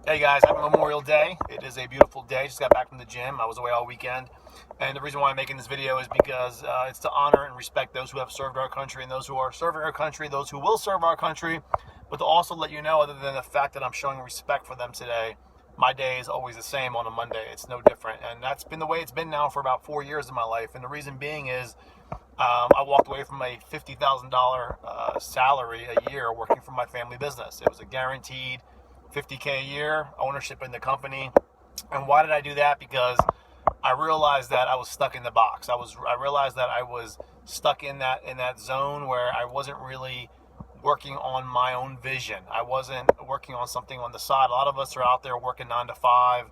Hey guys, happy Memorial Day. It is a beautiful day. Just got back from the gym. I was away all weekend. And the reason why I'm making this video is because it's to honor and respect those who have served our country and those who are serving our country, those who will serve our country, but to also let you know, other than the fact that I'm showing respect for them today, my day is always the same on a Monday. It's no different. And that's been the way it's been now for about 4 years of my life. And the reason being is I walked away from a $50,000 salary a year working for my family business. It was a guaranteed $50K a year, ownership in the company. And why did I do that? Because I realized that I was stuck in the box. I realized that I was stuck in that zone where I wasn't really working on my own vision. I wasn't working on something on the side. A lot of us are out there working 9 to 5,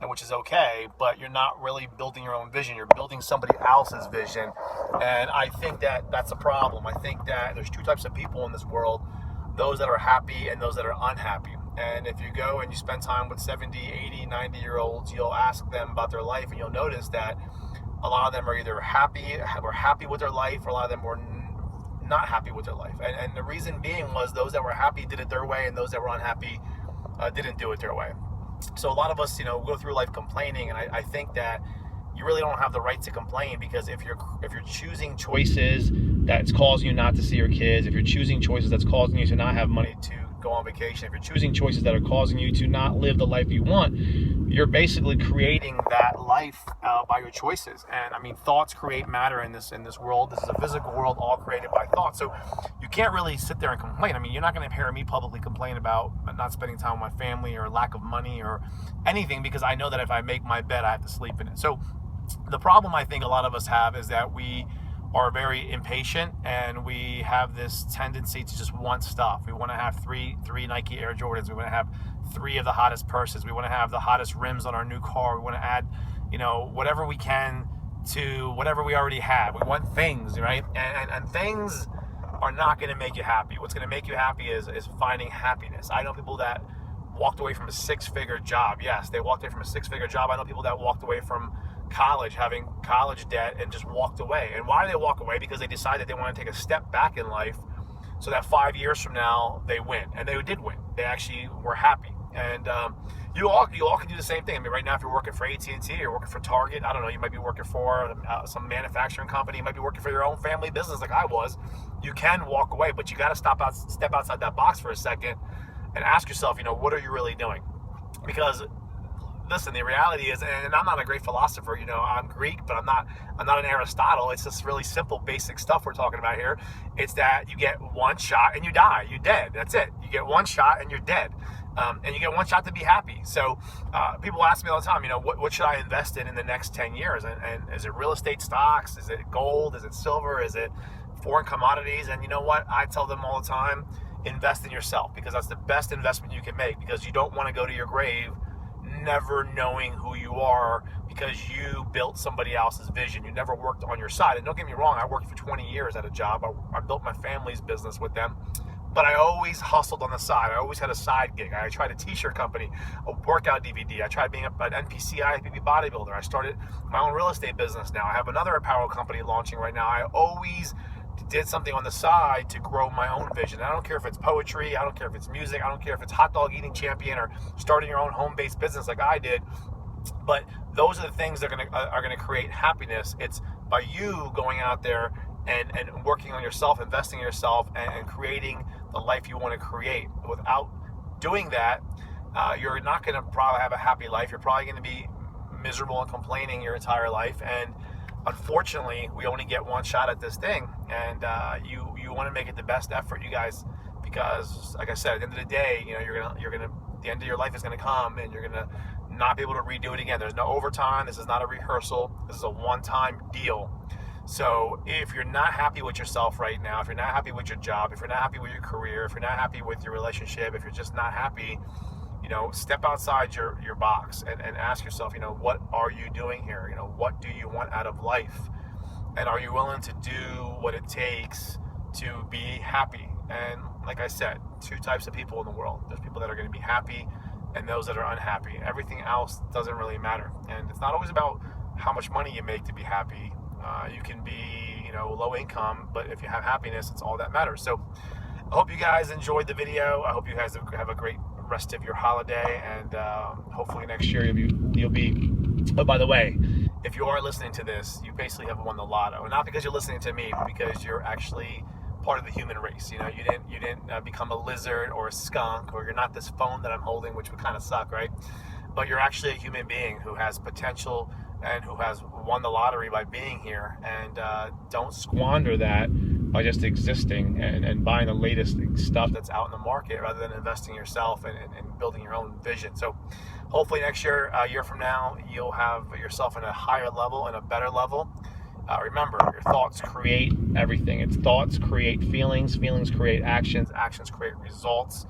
which is okay, but you're not really building your own vision. You're building somebody else's vision. And I think that that's a problem. I think that there's two types of people in this world: those that are happy and those that are unhappy. And if you go and you spend time with 70, 80, 90-year-olds, you'll ask them about their life, and you'll notice that a lot of them are either happy with their life, or a lot of them were not happy with their life. And the reason being was those that were happy did it their way, and those that were unhappy didn't do it their way. So a lot of us, go through life complaining, and I think that you really don't have the right to complain, because if you're choosing choices that's causing you not to see your kids, if you're choosing choices that's causing you to not have money to go on vacation, if you're choosing choices that are causing you to not live the life you want, you're basically creating that life by your choices. And I mean, thoughts create matter in this world. This is a physical world, all created by thought. So you can't really sit there and complain. I mean, you're not going to hear me publicly complain about not spending time with my family or lack of money or anything, because I know that if I make my bed, I have to sleep in it. So the problem I think a lot of us have is that we are very impatient, and we have this tendency to just want stuff. We want to have three Nike Air Jordans. We want to have 3 of the hottest purses. We want to have the hottest rims on our new car. We want to add, whatever we can to whatever we already have. We want things, right? And things are not going to make you happy. What's going to make you happy is finding happiness. I know people that walked away from a 6-figure job. Yes, they walked away from a 6-figure job. I know people that walked away from college, having college debt, and just walked away. And why did they walk away? Because they decided they want to take a step back in life, so that 5 years from now they win. And they did win. They actually were happy. And you all can do the same thing. I mean, right now, if you're working for AT&T, you're working for Target, I don't know, you might be working for some manufacturing company, you might be working for your own family business like I was. You can walk away, but you got to step outside that box for a second and ask yourself, what are you really doing? Because listen, the reality is, and I'm not a great philosopher, I'm Greek, but I'm not an Aristotle. It's just really simple, basic stuff we're talking about here. It's that you get one shot and you die. You're dead. That's it. You get one shot and you're dead. And you get one shot to be happy. So people ask me all the time, what should I invest in the next 10 years? And is it real estate stocks? Is it gold? Is it silver? Is it foreign commodities? And you know what? I tell them all the time, invest in yourself, because that's the best investment you can make, because you don't want to go to your grave never knowing who you are, because you built somebody else's vision. You never worked on your side. And don't get me wrong, I worked for 20 years at a job. I built my family's business with them, but I always hustled on the side. I always had a side gig. I tried a t-shirt company, a workout DVD. I tried being an NPC IFBB bodybuilder. I started my own real estate business now. I have another apparel company launching right now. I always did something on the side to grow my own vision. I don't care if it's poetry, I don't care if it's music, I don't care if it's hot dog eating champion or starting your own home-based business like I did. But those are the things that are gonna create happiness. It's by you going out there and working on yourself, investing in yourself, and creating the life you want to create. Without doing that, you're not going to probably have a happy life. You're probably going to be miserable and complaining your entire life. And unfortunately, we only get one shot at this thing, and you want to make it the best effort, you guys, because like I said, at the end of the day, you're gonna the end of your life is gonna come, and you're gonna not be able to redo it again. There's no overtime. This is not a rehearsal. This is a one-time deal. So if you're not happy with yourself right now, if you're not happy with your job, if you're not happy with your career, if you're not happy with your relationship, if you're just not happy, step outside your box and ask yourself, what are you doing here? What do you want out of life? And are you willing to do what it takes to be happy? And like I said, 2 types of people in the world. There's people that are going to be happy and those that are unhappy. Everything else doesn't really matter. And it's not always about how much money you make to be happy. You can be, low income, but if you have happiness, it's all that matters. So I hope you guys enjoyed the video. I hope you guys have a great rest of your holiday, and hopefully next year you'll be. Oh, by the way, if you are listening to this, you basically have won the lotto. Not because you're listening to me, but because you're actually part of the human race. You know, you didn't become a lizard or a skunk, or you're not this phone that I'm holding, which would kind of suck, right? But you're actually a human being who has potential and who has won the lottery by being here. And don't squander that by just existing and buying the latest stuff that's out in the market, rather than investing in yourself and building your own vision. So hopefully next year, a year from now, you'll have yourself in a higher level and a better level. Remember, your thoughts create everything. It's thoughts create feelings, feelings create actions, actions create results.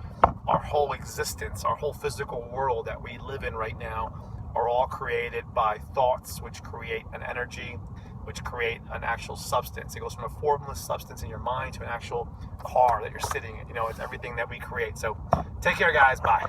Our whole existence, our whole physical world that we live in right now are all created by thoughts, which create an energy, which create an actual substance. It goes from a formless substance in your mind to an actual car that you're sitting in. You know, it's everything that we create. So take care, guys. Bye.